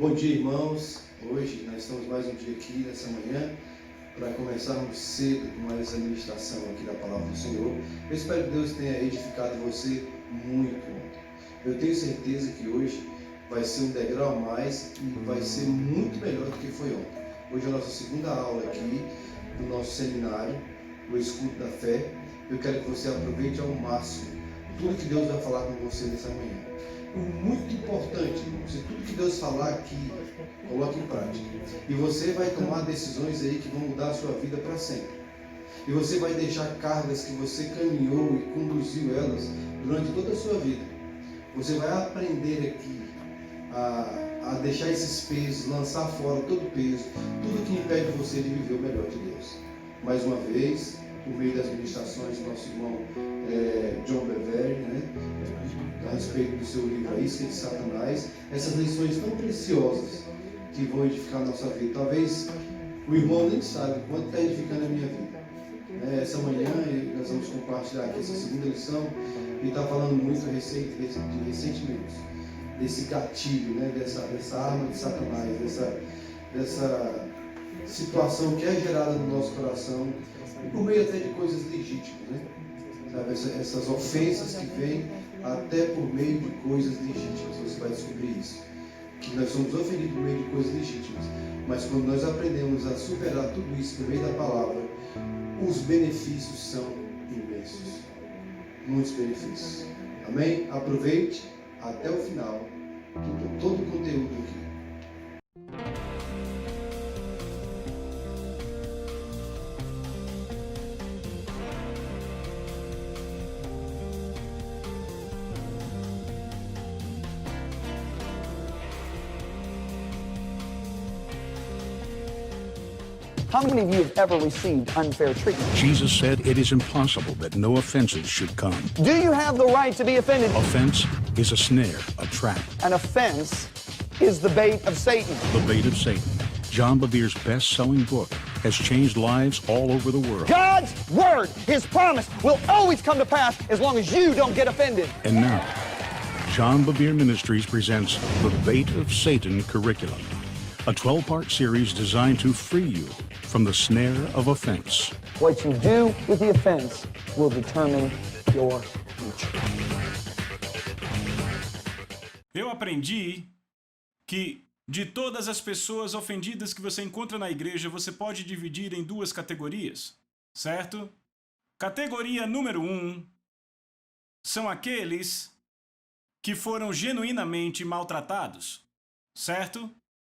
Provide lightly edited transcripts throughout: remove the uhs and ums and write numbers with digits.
Bom dia, irmãos. Hoje nós estamos mais um dia aqui, nessa manhã, para começarmos cedo com mais essa ministração aqui da Palavra do Senhor. Eu espero que Deus tenha edificado você muito ontem. Eu tenho certeza que hoje vai ser um degrau a mais e vai ser muito melhor do que foi ontem. Hoje é a nossa segunda aula aqui do nosso seminário, o Escudo da Fé. Eu quero que você aproveite ao máximo tudo que Deus vai falar com você nessa manhã. Muito importante, irmãos, tudo que Deus falar aqui, coloque em prática. E você vai tomar decisões aí que vão mudar a sua vida para sempre. E você vai deixar cargas que você caminhou e conduziu elas durante toda a sua vida. Você vai aprender aqui a deixar esses pesos, lançar fora todo o peso, tudo que impede você de viver o melhor de Deus. Mais uma vez, por meio das ministrações do nosso irmão John Bevere, a respeito do seu livro A Isca de Satanás, essas lições tão preciosas que vão edificar a nossa vida. Talvez o irmão nem sabe quanto está edificando a minha vida. Essa manhã nós vamos compartilhar aqui essa segunda lição e está falando muito de ressentimentos, desse gatilho, dessa arma de Satanás, dessa situação que é gerada no nosso coração, e por meio até de coisas legítimas, Sabe, essas ofensas que vêm até por meio de coisas legítimas. Você vai descobrir isso, que nós somos ofendidos por meio de coisas legítimas, mas quando nós aprendemos a superar tudo isso por meio da palavra, os benefícios são imensos, muitos benefícios. Amém? Aproveite até o final todo o conteúdo aqui. How many of you have ever received unfair treatment? Jesus said it is impossible that no offenses should come. Do you have the right to be offended? Offense is a snare, a trap. An offense is the bait of Satan. The Bait of Satan. John Bevere's best-selling book has changed lives all over the world. God's word, His promise, will always come to pass as long as you don't get offended. And now, John Bevere Ministries presents the Bait of Satan curriculum, a 12-part series designed to free you from the snare of offense. What you do with the offense will determine your future. Eu aprendi que de todas as pessoas ofendidas que você encontra na igreja, você pode dividir em duas categorias, certo? Categoria número 1 são aqueles que foram genuinamente maltratados, certo?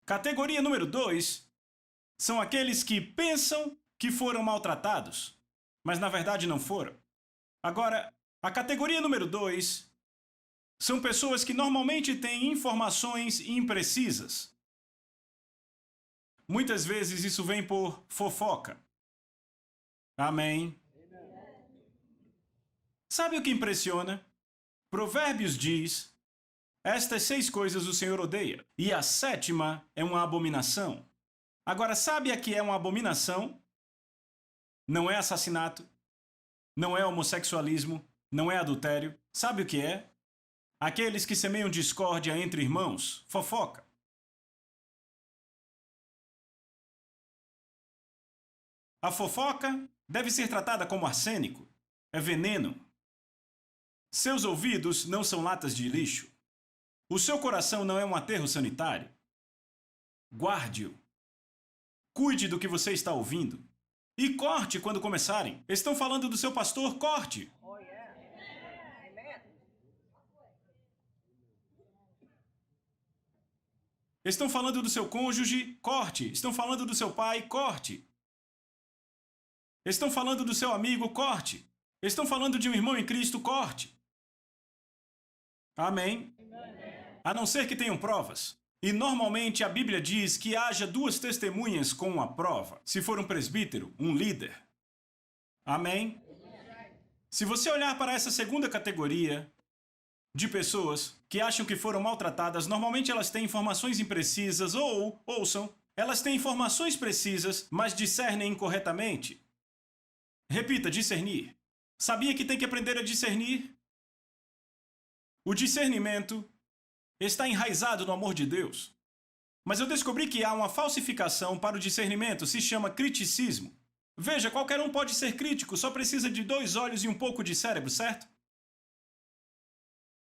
Categoria número 2 são aqueles que pensam que foram maltratados, mas na verdade não foram. Agora, a categoria número 2 são pessoas que normalmente têm informações imprecisas. Muitas vezes isso vem por fofoca. Amém? Sabe o que impressiona? Provérbios diz: estas 6 coisas o Senhor odeia, e a 7ª é uma abominação. Agora, sabe a que é uma abominação? Não é assassinato, não é homossexualismo, não é adultério. Sabe o que é? Aqueles que semeiam discórdia entre irmãos, fofoca. A fofoca deve ser tratada como arsênico, é veneno. Seus ouvidos não são latas de lixo. O seu coração não é um aterro sanitário. Guarde-o. Cuide do que você está ouvindo. E corte quando começarem. Estão falando do seu pastor? Corte. Estão falando do seu cônjuge? Corte. Estão falando do seu pai? Corte. Estão falando do seu amigo? Corte. Estão falando de um irmão em Cristo? Corte. Amém? A não ser que tenham provas. E normalmente a Bíblia diz que haja 2 testemunhas com a prova. Se for um presbítero, um líder. Amém? Se você olhar para essa segunda categoria de pessoas que acham que foram maltratadas, normalmente elas têm informações imprecisas ou, ouçam, elas têm informações precisas, mas discernem incorretamente. Repita, discernir. Sabia que tem que aprender a discernir? O discernimento está enraizado no amor de Deus. Mas eu descobri que há uma falsificação para o discernimento, se chama criticismo. Veja, qualquer um pode ser crítico, só precisa de 2 olhos e um pouco de cérebro, certo?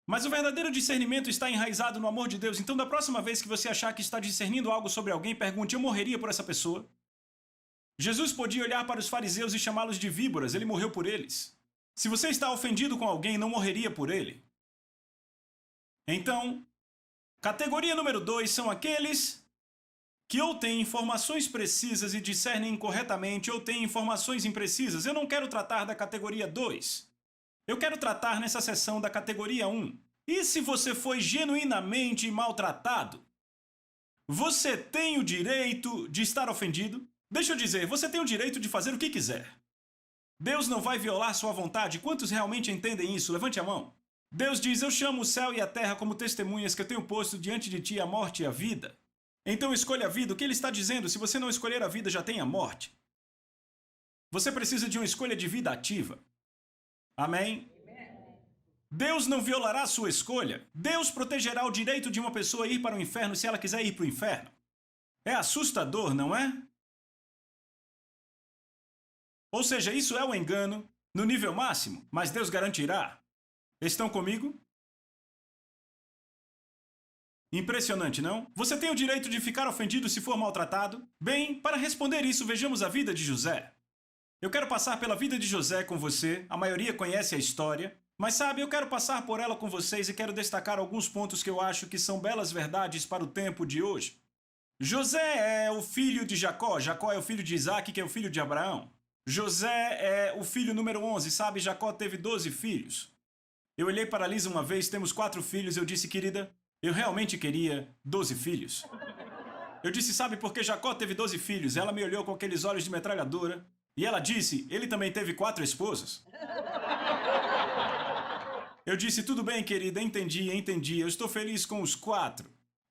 Mas o verdadeiro discernimento está enraizado no amor de Deus. Então, da próxima vez que você achar que está discernindo algo sobre alguém, pergunte: eu morreria por essa pessoa? Jesus podia olhar para os fariseus e chamá-los de víboras, ele morreu por eles. Se você está ofendido com alguém, não morreria por ele. Então, categoria número 2 são aqueles que ou têm informações precisas e discernem incorretamente, ou têm informações imprecisas. Eu não quero tratar da categoria 2. Eu quero tratar nessa sessão da categoria 1. E se você foi genuinamente maltratado? Você tem o direito de estar ofendido? Deixa eu dizer, você tem o direito de fazer o que quiser. Deus não vai violar sua vontade. Quantos realmente entendem isso? Levante a mão. Deus diz: eu chamo o céu e a terra como testemunhas que eu tenho posto diante de ti a morte e a vida. Então escolha a vida. O que ele está dizendo? Se você não escolher a vida, já tem a morte. Você precisa de uma escolha de vida ativa. Amém? Deus não violará a sua escolha. Deus protegerá o direito de uma pessoa ir para o inferno se ela quiser ir para o inferno. É assustador, não é? Ou seja, isso é um engano no nível máximo, mas Deus garantirá. Estão comigo? Impressionante, não? Você tem o direito de ficar ofendido se for maltratado? Bem, para responder isso, vejamos a vida de José. Eu quero passar pela vida de José com você, a maioria conhece a história, mas sabe, eu quero passar por ela com vocês e quero destacar alguns pontos que eu acho que são belas verdades para o tempo de hoje. José é o filho de Jacó, Jacó é o filho de Isaac, que é o filho de Abraão. José é o filho número 11, sabe, Jacó teve 12 filhos. Eu olhei para a Lisa uma vez, temos 4 filhos, eu disse: querida, eu realmente queria 12 filhos. Eu disse: sabe por que Jacó teve 12 filhos? Ela me olhou com aqueles olhos de metralhadora e ela disse: ele também teve 4 esposas. Eu disse: tudo bem, querida, entendi, eu estou feliz com os 4.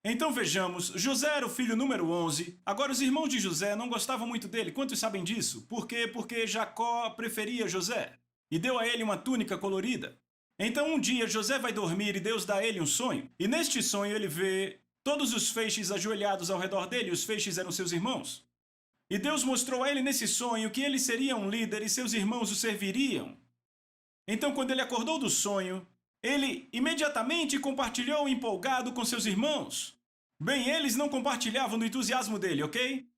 Então vejamos, José era o filho número 11. Agora, os irmãos de José não gostavam muito dele. Quantos sabem disso? Por quê? Porque Jacó preferia José e deu a ele uma túnica colorida. Então um dia José vai dormir e Deus dá a ele um sonho. E neste sonho ele vê todos os feixes ajoelhados ao redor dele. Os feixes eram seus irmãos. E Deus mostrou a ele nesse sonho que ele seria um líder e seus irmãos o serviriam. Então, quando ele acordou do sonho, ele imediatamente compartilhou empolgado com seus irmãos. Bem, eles não compartilhavam do entusiasmo dele, ok?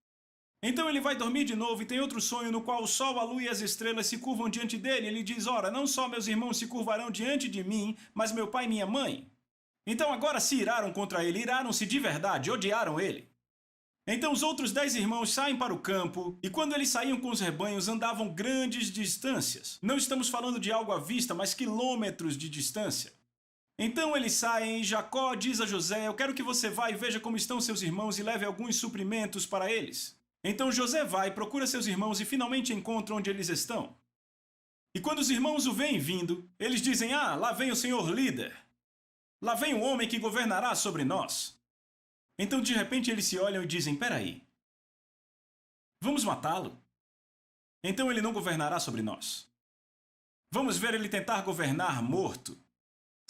Então ele vai dormir de novo e tem outro sonho no qual o sol, a lua e as estrelas se curvam diante dele. Ele diz: ora, não só meus irmãos se curvarão diante de mim, mas meu pai e minha mãe. Então agora se iraram contra ele, iraram-se de verdade, odiaram ele. Então os outros 10 irmãos saem para o campo, e quando eles saíam com os rebanhos, andavam grandes distâncias. Não estamos falando de algo à vista, mas quilômetros de distância. Então eles saem e Jacó diz a José: eu quero que você vá e veja como estão seus irmãos e leve alguns suprimentos para eles. Então José vai, procura seus irmãos e finalmente encontra onde eles estão. E quando os irmãos o veem vindo, eles dizem: ah, lá vem o senhor líder. Lá vem o homem que governará sobre nós. Então de repente eles se olham e dizem: peraí, vamos matá-lo? Então ele não governará sobre nós. Vamos ver ele tentar governar morto.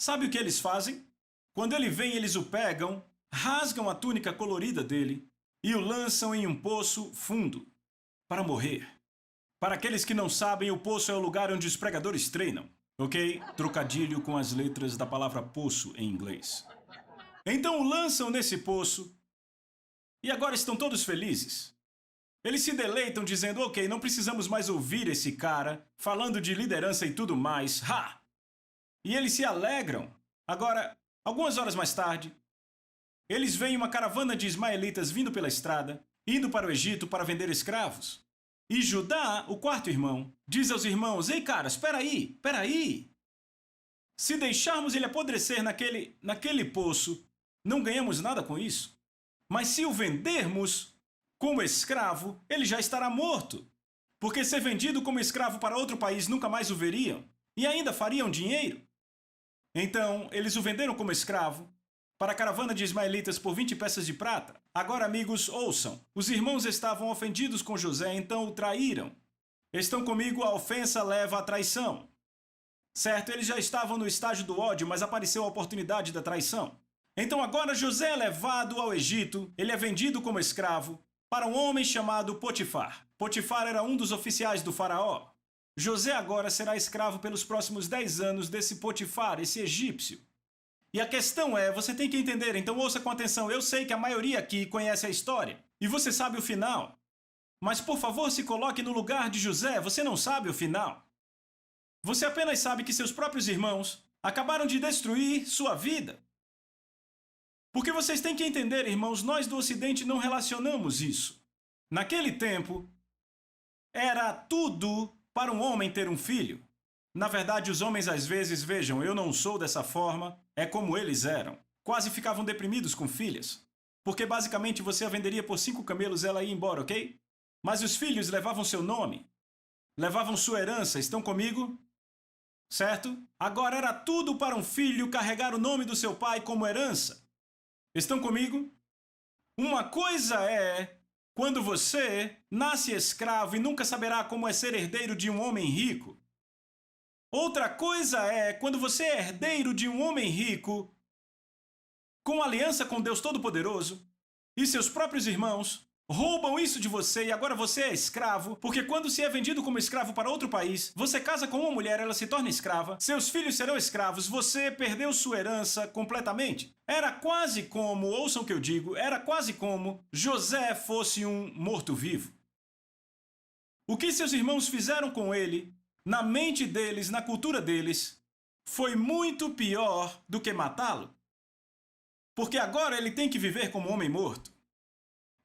Sabe o que eles fazem? Quando ele vem, eles o pegam, rasgam a túnica colorida dele e o lançam em um poço fundo para morrer. Para aqueles que não sabem, o poço é o lugar onde os pregadores treinam, ok? Trocadilho com as letras da palavra poço em inglês. Então o lançam nesse poço e agora estão todos felizes. Eles se deleitam dizendo: ok, não precisamos mais ouvir esse cara falando de liderança e tudo mais. Ha! E eles se alegram. Agora, algumas horas mais tarde, eles veem uma caravana de ismaelitas vindo pela estrada, indo para o Egito para vender escravos. E Judá, o 4º irmão, diz aos irmãos: ei, caras, peraí. Se deixarmos ele apodrecer naquele poço, não ganhamos nada com isso. Mas se o vendermos como escravo, ele já estará morto. Porque ser vendido como escravo para outro país nunca mais o veriam. E ainda fariam dinheiro. Então, eles o venderam como escravo para a caravana de ismaelitas por 20 peças de prata. Agora, amigos, ouçam. Os irmãos estavam ofendidos com José, então o traíram. Estão comigo? A ofensa leva à traição. Certo, eles já estavam no estágio do ódio, mas apareceu a oportunidade da traição. Então agora José é levado ao Egito, ele é vendido como escravo para um homem chamado Potifar. Potifar era um dos oficiais do faraó. José agora será escravo pelos próximos 10 anos desse Potifar, esse egípcio. E a questão é, você tem que entender, então ouça com atenção, eu sei que a maioria aqui conhece a história, e você sabe o final. Mas por favor, se coloque no lugar de José, você não sabe o final. Você apenas sabe que seus próprios irmãos acabaram de destruir sua vida. Porque vocês têm que entender, irmãos, nós do Ocidente não relacionamos isso. Naquele tempo, era tudo para um homem ter um filho. Na verdade, os homens às vezes, vejam, eu não sou dessa forma, é como eles eram. Quase ficavam deprimidos com filhas. Porque basicamente você a venderia por 5 camelos e ela ia embora, ok? Mas os filhos levavam seu nome, levavam sua herança, estão comigo? Certo? Agora era tudo para um filho carregar o nome do seu pai como herança. Estão comigo? Uma coisa é quando você nasce escravo e nunca saberá como é ser herdeiro de um homem rico. Outra coisa é quando você é herdeiro de um homem rico com aliança com Deus Todo-Poderoso e seus próprios irmãos roubam isso de você e agora você é escravo, porque quando se é vendido como escravo para outro país, você casa com uma mulher, ela se torna escrava, seus filhos serão escravos, você perdeu sua herança completamente. Era quase como, ouçam o que eu digo, era quase como José fosse um morto-vivo. O que seus irmãos fizeram com ele, na mente deles, na cultura deles, foi muito pior do que matá-lo. Porque agora ele tem que viver como um homem morto.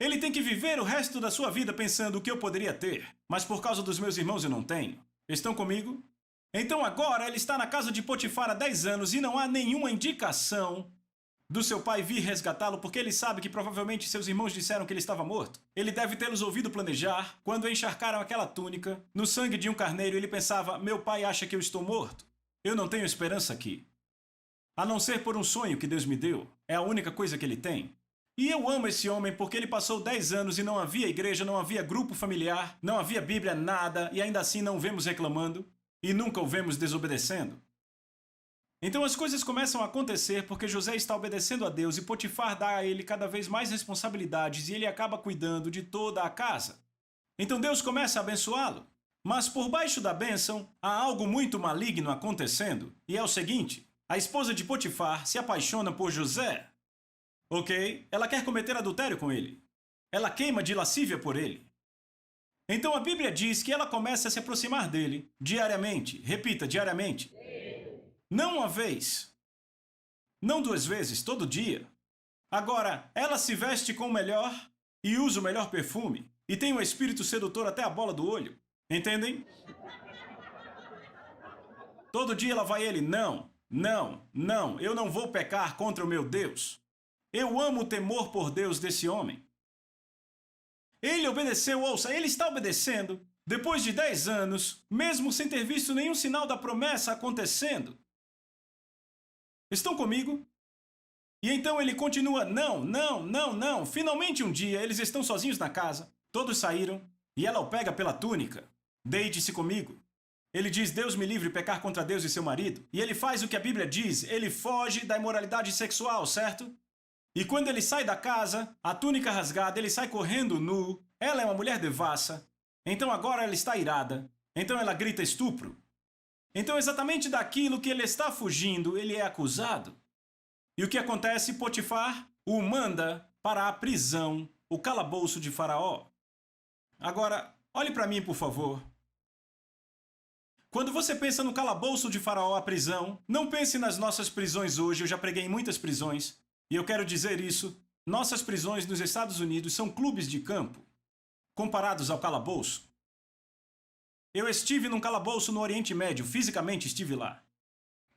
Ele tem que viver o resto da sua vida pensando o que eu poderia ter, mas por causa dos meus irmãos eu não tenho. Estão comigo? Então agora ele está na casa de Potifar há 10 anos e não há nenhuma indicação do seu pai vir resgatá-lo porque ele sabe que provavelmente seus irmãos disseram que ele estava morto. Ele deve tê-los ouvido planejar quando encharcaram aquela túnica no sangue de um carneiro. Ele pensava, meu pai acha que eu estou morto. Eu não tenho esperança aqui. A não ser por um sonho que Deus me deu. É a única coisa que ele tem. E eu amo esse homem porque ele passou 10 anos e não havia igreja, não havia grupo familiar, não havia Bíblia, nada, e ainda assim não o vemos reclamando e nunca o vemos desobedecendo. Então as coisas começam a acontecer porque José está obedecendo a Deus e Potifar dá a ele cada vez mais responsabilidades e ele acaba cuidando de toda a casa. Então Deus começa a abençoá-lo. Mas por baixo da bênção há algo muito maligno acontecendo, e é o seguinte, a esposa de Potifar se apaixona por José. Ok? Ela quer cometer adultério com ele. Ela queima de lascívia por ele. Então a Bíblia diz que ela começa a se aproximar dele diariamente. Repita, diariamente. Não uma vez. Não 2 vezes, todo dia. Agora, ela se veste com o melhor e usa o melhor perfume. E tem um espírito sedutor até a bola do olho. Entendem? Todo dia ela vai a ele, não, eu não vou pecar contra o meu Deus. Eu amo o temor por Deus desse homem. Ele obedeceu, ouça, ele está obedecendo depois de 10 anos, mesmo sem ter visto nenhum sinal da promessa acontecendo. Estão comigo? E então ele continua, não. Finalmente um dia eles estão sozinhos na casa, todos saíram, e ela o pega pela túnica. Deite-se comigo. Ele diz, Deus me livre de pecar contra Deus e seu marido. E ele faz o que a Bíblia diz, ele foge da imoralidade sexual, certo? E quando ele sai da casa, a túnica rasgada, ele sai correndo nu. Ela é uma mulher devassa. Então agora ela está irada. Então ela grita estupro. Então exatamente daquilo que ele está fugindo, ele é acusado. E o que acontece? Potifar o manda para a prisão, o calabouço de Faraó. Agora, olhe para mim, por favor. Quando você pensa no calabouço de Faraó, a prisão, não pense nas nossas prisões hoje. Eu já preguei em muitas prisões. E eu quero dizer isso, nossas prisões nos Estados Unidos são clubes de campo, comparados ao calabouço. Eu estive num calabouço no Oriente Médio, fisicamente estive lá.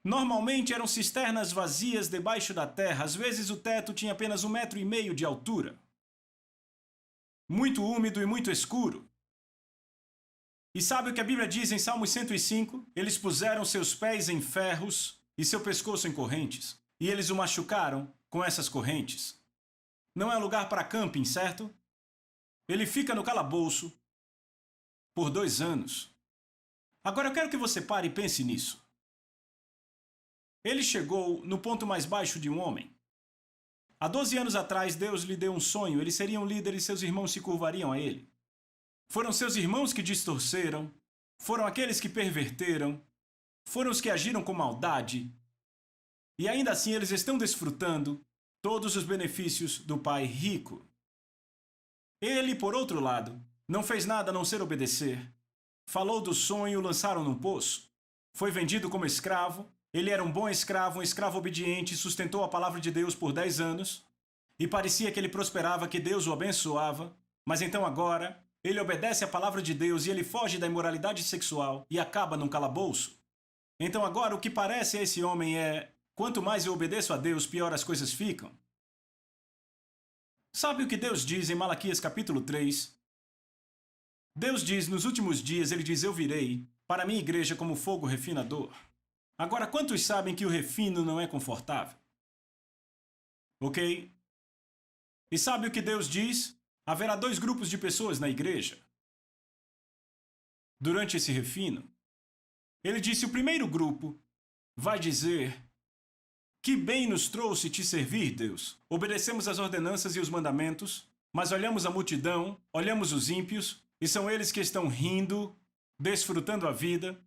Normalmente eram cisternas vazias debaixo da terra, às vezes o teto tinha apenas 1,5 metros de altura. Muito úmido e muito escuro. E sabe o que a Bíblia diz em Salmo 105? Eles puseram seus pés em ferros e seu pescoço em correntes, e eles o machucaram com essas correntes. Não é lugar para camping, certo? Ele fica no calabouço por 2 anos. Agora eu quero que você pare e pense nisso. Ele chegou no ponto mais baixo de um homem. Há 12 anos atrás, Deus lhe deu um sonho. Ele seria um líder e seus irmãos se curvariam a ele. Foram seus irmãos que distorceram, foram aqueles que perverteram, foram os que agiram com maldade. E ainda assim eles estão desfrutando todos os benefícios do pai rico. Ele, por outro lado, não fez nada a não ser obedecer. Falou do sonho e o lançaram num poço. Foi vendido como escravo. Ele era um bom escravo, um escravo obediente, sustentou a palavra de Deus por 10 anos. E parecia que ele prosperava, que Deus o abençoava. Mas então agora, ele obedece à palavra de Deus e ele foge da imoralidade sexual e acaba num calabouço. Então agora o que parece a esse homem é: quanto mais eu obedeço a Deus, pior as coisas ficam. Sabe o que Deus diz em Malaquias capítulo 3? Deus diz, nos últimos dias, ele diz: eu virei para a minha igreja como fogo refinador. Agora, quantos sabem que o refino não é confortável? Ok? E sabe o que Deus diz? Haverá 2 grupos de pessoas na igreja. Durante esse refino, ele disse: o primeiro grupo vai dizer: que bem nos trouxe te servir, Deus. Obedecemos as ordenanças e os mandamentos, mas olhamos a multidão, olhamos os ímpios, e são eles que estão rindo, desfrutando a vida.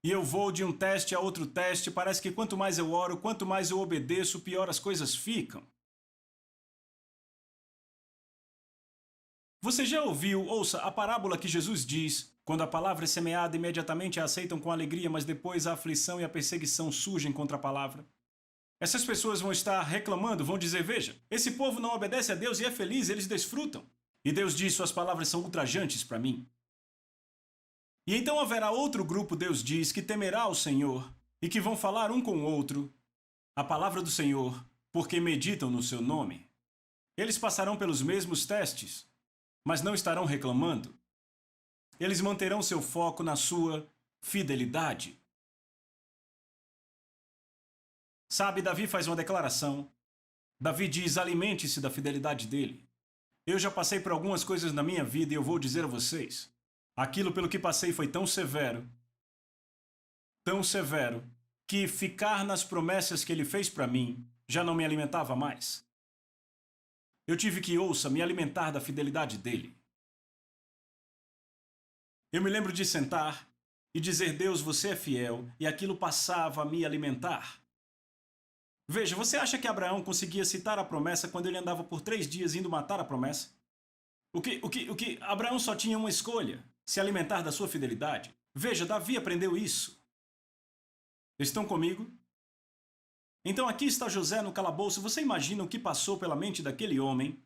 E eu vou de um teste a outro teste, parece que quanto mais eu oro, quanto mais eu obedeço, pior as coisas ficam. Você já ouviu, ouça, a parábola que Jesus diz: quando a palavra é semeada, imediatamente a aceitam com alegria, mas depois a aflição e a perseguição surgem contra a palavra. Essas pessoas vão estar reclamando, vão dizer: veja, esse povo não obedece a Deus e é feliz, eles desfrutam. E Deus diz: suas palavras são ultrajantes para mim. E então haverá outro grupo, Deus diz, que temerá o Senhor e que vão falar um com o outro a palavra do Senhor, porque meditam no seu nome. Eles passarão pelos mesmos testes, mas não estarão reclamando. Eles manterão seu foco na sua fidelidade. Sabe, Davi faz uma declaração. Davi diz: alimente-se da fidelidade dele. Eu já passei por algumas coisas na minha vida e eu vou dizer a vocês: aquilo pelo que passei foi tão severo, que ficar nas promessas que ele fez para mim já não me alimentava mais. Eu tive que, ouça, me alimentar da fidelidade dele. Eu me lembro de sentar e dizer: Deus, você é fiel, e aquilo passava a me alimentar. Veja, você acha que Abraão conseguia citar a promessa quando ele andava por 3 dias indo matar a promessa? O que Abraão só tinha uma escolha: se alimentar da sua fidelidade. Veja, Davi aprendeu isso. Estão comigo? Então aqui está José no calabouço. Você imagina o que passou pela mente daquele homem?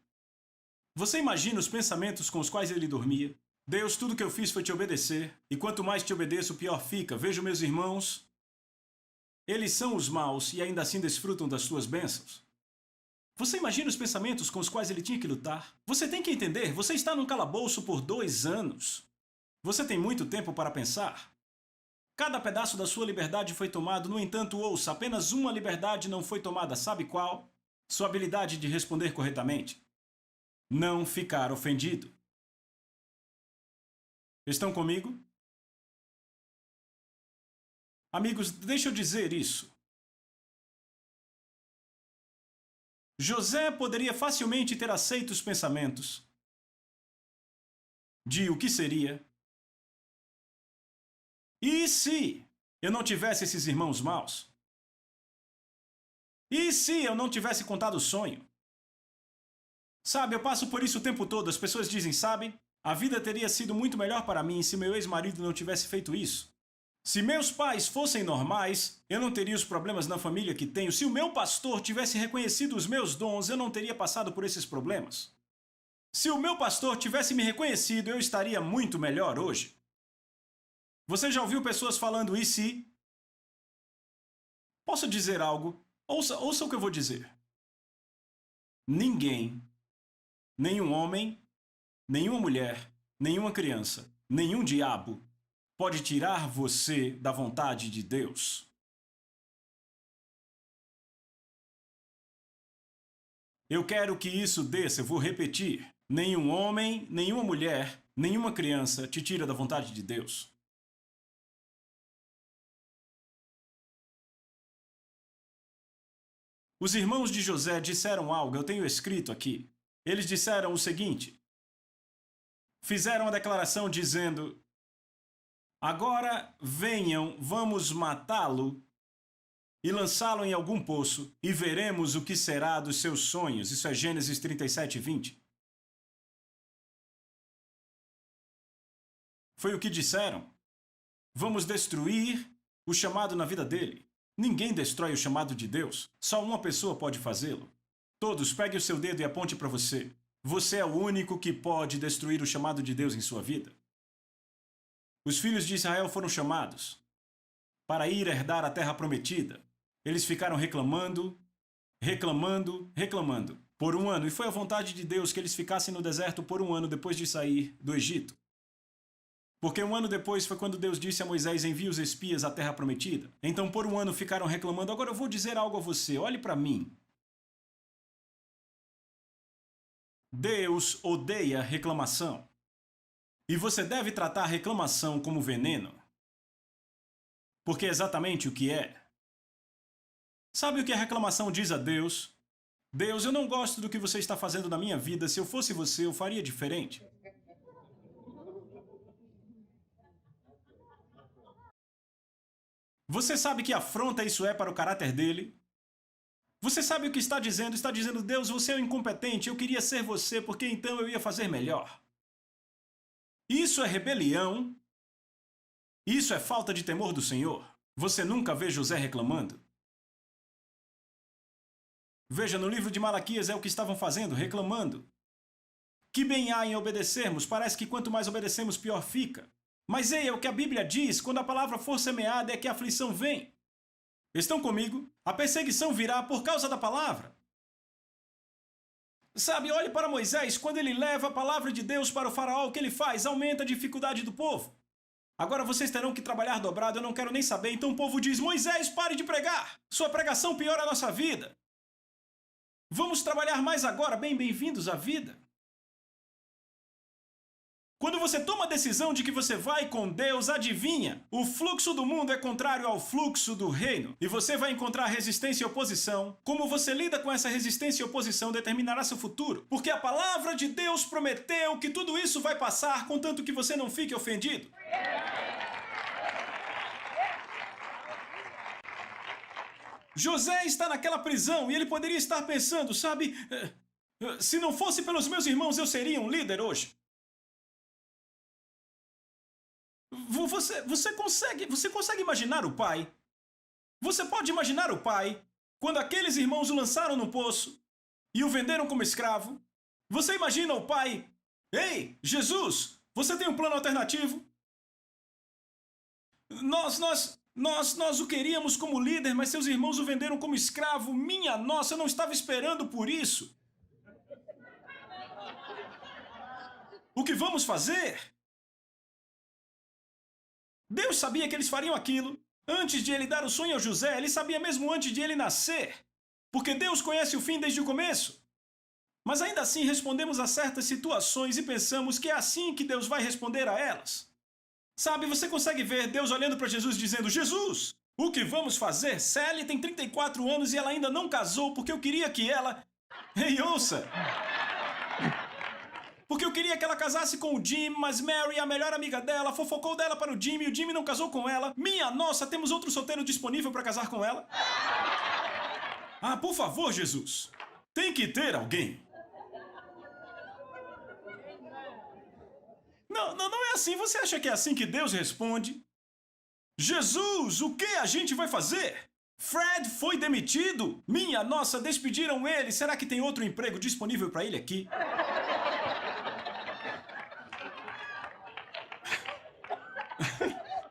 Você imagina os pensamentos com os quais ele dormia? Deus, tudo que eu fiz foi te obedecer, e quanto mais te obedeço, pior fica. Vejo meus irmãos, eles são os maus e ainda assim desfrutam das suas bênçãos. Você imagina os pensamentos com os quais ele tinha que lutar? Você tem que entender, você está num calabouço por 2 anos. Você tem muito tempo para pensar. Cada pedaço da sua liberdade foi tomado, no entanto, ouça, apenas uma liberdade não foi tomada, sabe qual? Sua habilidade de responder corretamente. Não ficar ofendido. Estão comigo? Amigos, deixa eu dizer isso. José poderia facilmente ter aceito os pensamentos de o que seria. E se eu não tivesse esses irmãos maus? E se eu não tivesse contado o sonho? Sabe, eu passo por isso o tempo todo. As pessoas dizem: sabe, a vida teria sido muito melhor para mim se meu ex-marido não tivesse feito isso. Se meus pais fossem normais, eu não teria os problemas na família que tenho. Se o meu pastor tivesse reconhecido os meus dons, eu não teria passado por esses problemas. Se o meu pastor tivesse me reconhecido, eu estaria muito melhor hoje. Você já ouviu pessoas falando: e se? Posso dizer algo? Ouça o que eu vou dizer. Ninguém, nenhum homem, nenhuma mulher, nenhuma criança, nenhum diabo pode tirar você da vontade de Deus. Eu quero que isso desça, eu vou repetir. Nenhum homem, nenhuma mulher, nenhuma criança te tira da vontade de Deus. Os irmãos de José disseram algo, eu tenho escrito aqui. Eles disseram o seguinte: fizeram a declaração dizendo: agora venham, vamos matá-lo e lançá-lo em algum poço e veremos o que será dos seus sonhos. Isso é Gênesis 37:20. Foi o que disseram. Vamos destruir o chamado na vida dele. Ninguém destrói o chamado de Deus. Só uma pessoa pode fazê-lo. Todos, pegue o seu dedo e aponte para você. Você é o único que pode destruir o chamado de Deus em sua vida. Os filhos de Israel foram chamados para ir herdar a terra prometida. Eles ficaram reclamando por um ano. E foi a vontade de Deus que eles ficassem no deserto por um ano depois de sair do Egito. Porque um ano depois foi quando Deus disse a Moisés: envie os espias à terra prometida. Então por um ano ficaram reclamando. Agora eu vou dizer algo a você, olhe para mim. Deus odeia reclamação. E você deve tratar a reclamação como veneno. Porque é exatamente o que é. Sabe o que a reclamação diz a Deus? Deus, eu não gosto do que você está fazendo na minha vida. Se eu fosse você, eu faria diferente. Você sabe que afronta isso é para o caráter dele? Você sabe o que está dizendo? Está dizendo: Deus, você é um incompetente, eu queria ser você, porque então eu ia fazer melhor. Isso é rebelião. Isso é falta de temor do Senhor. Você nunca vê José reclamando. Veja, no livro de Malaquias é o que estavam fazendo, reclamando. Que bem há em obedecermos? Parece que quanto mais obedecemos, pior fica. Mas é o que a Bíblia diz: quando a palavra for semeada é que a aflição vem. Estão comigo? A perseguição virá por causa da palavra. Sabe, olhe para Moisés, quando ele leva a palavra de Deus para o faraó, o que ele faz? Aumenta a dificuldade do povo. Agora vocês terão que trabalhar dobrado, eu não quero nem saber. Então o povo diz: Moisés, pare de pregar. Sua pregação piora a nossa vida. Vamos trabalhar mais agora. Bem-vindos à vida. Quando você toma a decisão de que você vai com Deus, adivinha? O fluxo do mundo é contrário ao fluxo do reino. E você vai encontrar resistência e oposição. Como você lida com essa resistência e oposição determinará seu futuro. Porque a palavra de Deus prometeu que tudo isso vai passar, contanto que você não fique ofendido. José está naquela prisão e ele poderia estar pensando, sabe? Se não fosse pelos meus irmãos, eu seria um líder hoje. Você consegue imaginar o pai? Você pode imaginar o pai quando aqueles irmãos o lançaram no poço e o venderam como escravo? Você imagina o pai? Ei, Jesus, você tem um plano alternativo? Nós o queríamos como líder, mas seus irmãos o venderam como escravo. Minha nossa, eu não estava esperando por isso. O que vamos fazer? Deus sabia que eles fariam aquilo. Antes de ele dar o sonho a José, ele sabia mesmo antes de ele nascer. Porque Deus conhece o fim desde o começo. Mas ainda assim respondemos a certas situações e pensamos que é assim que Deus vai responder a elas. Sabe, você consegue ver Deus olhando para Jesus dizendo: Jesus, o que vamos fazer? Sally tem 34 anos e ela ainda não casou porque eu queria que ela... Ei, ouça! Porque eu queria que ela casasse com o Jim, mas Mary, a melhor amiga dela, fofocou dela para o Jim e o Jim não casou com ela. Minha nossa, temos outro solteiro disponível para casar com ela? Ah, por favor, Jesus. Tem que ter alguém. Não é assim. Você acha que é assim que Deus responde? Jesus, o que a gente vai fazer? Fred foi demitido? Minha nossa, despediram ele. Será que tem outro emprego disponível para ele aqui?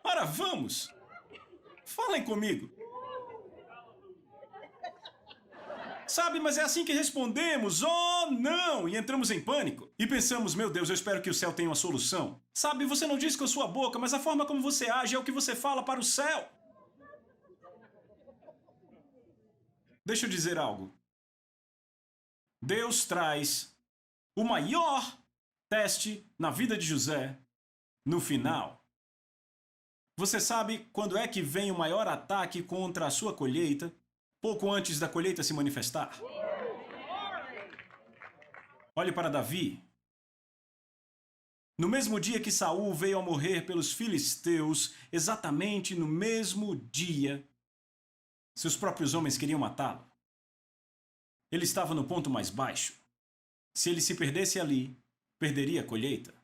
Ora, vamos! Falem comigo. Sabe, mas é assim que respondemos: oh, não! E entramos em pânico. E pensamos: meu Deus, eu espero que o céu tenha uma solução. Sabe, você não diz com a sua boca, mas a forma como você age é o que você fala para o céu. Deixa eu dizer algo. Deus traz o maior teste na vida de José no final. Você sabe quando é que vem o maior ataque contra a sua colheita? pouco antes da colheita se manifestar. Olhe para Davi. No mesmo dia que Saul veio a morrer pelos filisteus, exatamente no mesmo dia, seus próprios homens queriam matá-lo. Ele estava no ponto mais baixo. Se ele se perdesse ali, perderia a colheita.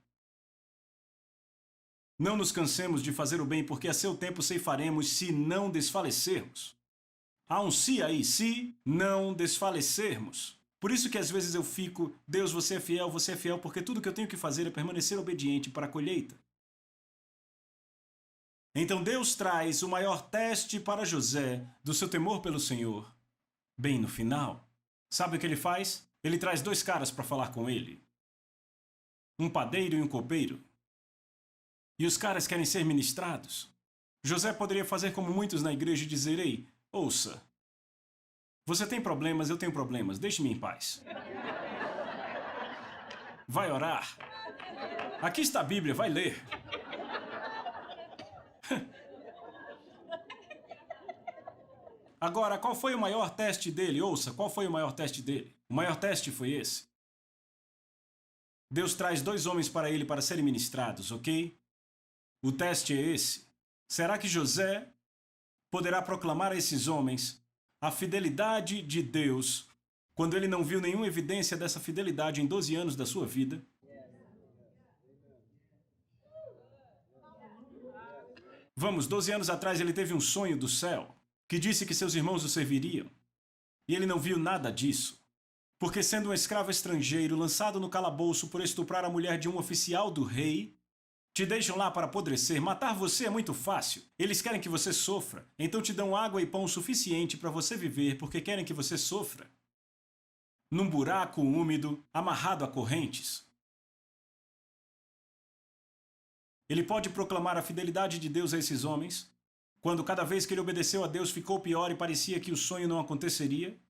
Não nos cansemos de fazer o bem, porque a seu tempo ceifaremos se não desfalecermos. Há um se aí, se não desfalecermos. Por isso que às vezes eu fico, Deus, você é fiel, porque tudo que eu tenho que fazer é permanecer obediente para a colheita. Então Deus traz o maior teste para José do seu temor pelo Senhor. Bem no final, sabe o que ele faz? Ele traz 2 caras para falar com ele. Um padeiro e um copeiro. E os caras querem ser ministrados. José poderia fazer como muitos na igreja e dizer, ei, ouça, você tem problemas, eu tenho problemas, deixe-me em paz. Vai orar. Aqui está a Bíblia, vai ler. Agora, qual foi o maior teste dele? Ouça, qual foi o maior teste dele? O maior teste foi esse. Deus traz 2 homens para ele para serem ministrados, ok? O teste é esse. Será que José poderá proclamar a esses homens a fidelidade de Deus quando ele não viu nenhuma evidência dessa fidelidade em 12 anos da sua vida? Vamos, 12 anos atrás ele teve um sonho do céu que disse que seus irmãos o serviriam. E ele não viu nada disso. Porque sendo um escravo estrangeiro lançado no calabouço por estuprar a mulher de um oficial do rei, te deixam lá para apodrecer. Matar você é muito fácil. Eles querem que você sofra. Então te dão água e pão suficiente para você viver porque querem que você sofra. Num buraco úmido, amarrado a correntes. Ele pode proclamar a fidelidade de Deus a esses homens, quando cada vez que ele obedeceu a Deus ficou pior e parecia que o sonho não aconteceria?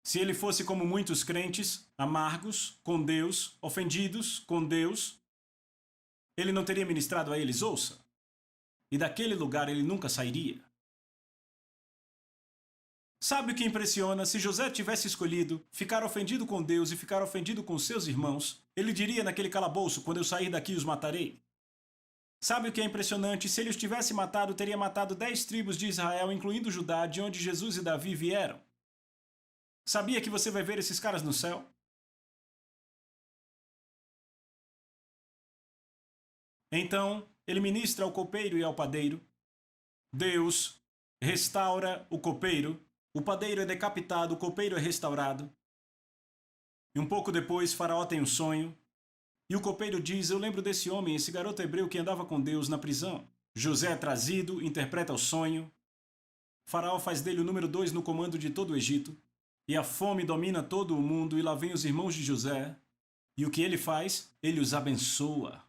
Se ele fosse como muitos crentes, amargos com Deus, ofendidos com Deus, ele não teria ministrado a eles, ouça. E daquele lugar ele nunca sairia. Sabe o que impressiona? Se José tivesse escolhido ficar ofendido com Deus e ficar ofendido com seus irmãos, ele diria naquele calabouço, quando eu sair daqui os matarei. Sabe o que é impressionante? Se ele os tivesse matado, teria matado 10 tribos de Israel, incluindo Judá, de onde Jesus e Davi vieram. Sabia que você vai ver esses caras no céu? Então, ele ministra ao copeiro e ao padeiro. Deus restaura o copeiro. O padeiro é decapitado, o copeiro é restaurado. E um pouco depois, Faraó tem um sonho. E o copeiro diz, eu lembro desse homem, esse garoto hebreu que andava com Deus na prisão. José é trazido, interpreta o sonho. Faraó faz dele o número 2 no comando de todo o Egito. E a fome domina todo o mundo, e lá vem os irmãos de José. E o que ele faz? Ele os abençoa.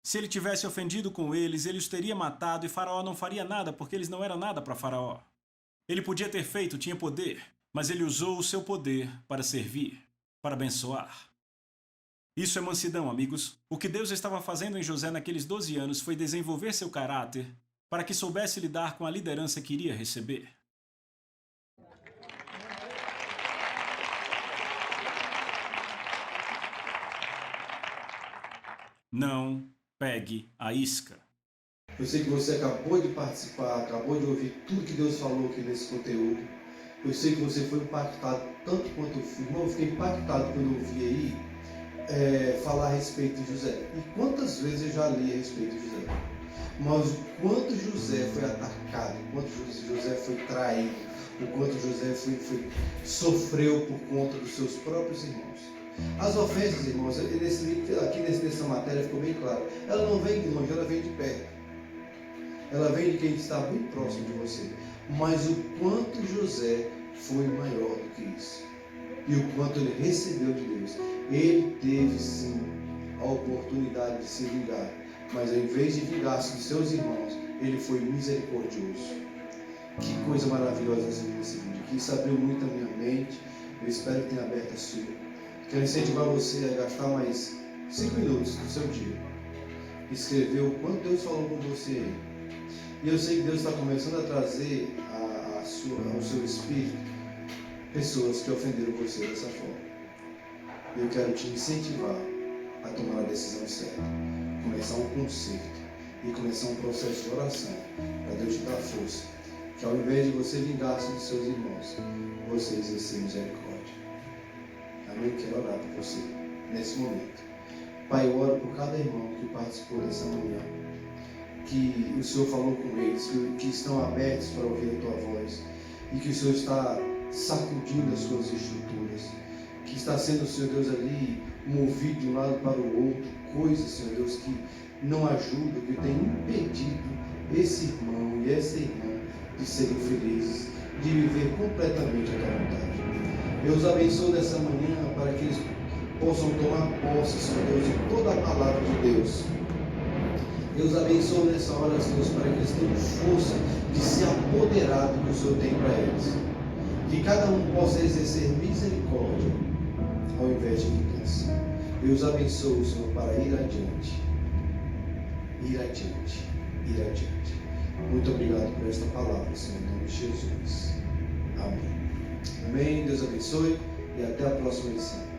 Se ele tivesse ofendido com eles, ele os teria matado e Faraó não faria nada, porque eles não eram nada para Faraó. Ele podia ter feito, tinha poder, mas ele usou o seu poder para servir, para abençoar. Isso é mansidão, amigos. O que Deus estava fazendo em José naqueles 12 anos foi desenvolver seu caráter para que soubesse lidar com a liderança que iria receber. Não pegue a isca. Eu sei que você acabou de participar, acabou de ouvir tudo que Deus falou aqui nesse conteúdo. Eu sei que você foi impactado tanto quanto eu fui. Irmão, eu fiquei impactado quando eu ouvi aí falar a respeito de José. E quantas vezes eu já li a respeito de José. Mas o quanto José foi atacado, o quanto José foi traído, o quanto José sofreu por conta dos seus próprios irmãos. As ofensas, irmãos, aqui nessa matéria ficou bem claro. Ela não vem de longe, ela vem de perto. Ela vem de quem está bem próximo de você. Mas o quanto José foi maior do que isso. E o quanto ele recebeu de Deus. Ele teve sim a oportunidade de se vingar. Mas ao invés de vingar-se dos seus irmãos, ele foi misericordioso. Que coisa maravilhosa esse vídeo. Que isso abriu muito a minha mente. Eu espero que tenha aberto a sua. Quero incentivar você a gastar mais 5 minutos do seu dia. Escrever o quanto Deus falou com você aí. E eu sei que Deus está começando a trazer ao seu espírito pessoas que ofenderam você dessa forma. Eu quero te incentivar a tomar a decisão certa, começar um conserto e começar um processo de oração para Deus te dar força, que ao invés de você vingar-se dos seus irmãos, você exercer misericórdia. Amém? Quero orar por você nesse momento. Pai, eu oro por cada irmão que participou dessa manhã, que o Senhor falou com eles, que estão abertos para ouvir a Tua voz, e que o Senhor está sacudindo as suas estruturas, que está sendo, Senhor Deus, ali movido de um lado para o outro, coisas, Senhor Deus, que não ajudam, que tem impedido esse irmão e essa irmã de serem felizes, de viver completamente a Tua vontade. Eu os abençoo nessa manhã para que eles possam tomar posse, Senhor Deus, de toda a palavra de Deus. Eu os abençoo nessa hora, Senhor, para que eles tenham força de se apoderar do que o Senhor tem para eles. Que cada um possa exercer misericórdia ao invés de vingança. Eu os abençoo, Senhor, para ir adiante. Ir adiante. Ir adiante. Muito obrigado por esta palavra, Senhor, em nome de Jesus. Amém. Amém. Deus abençoe e até a próxima lição.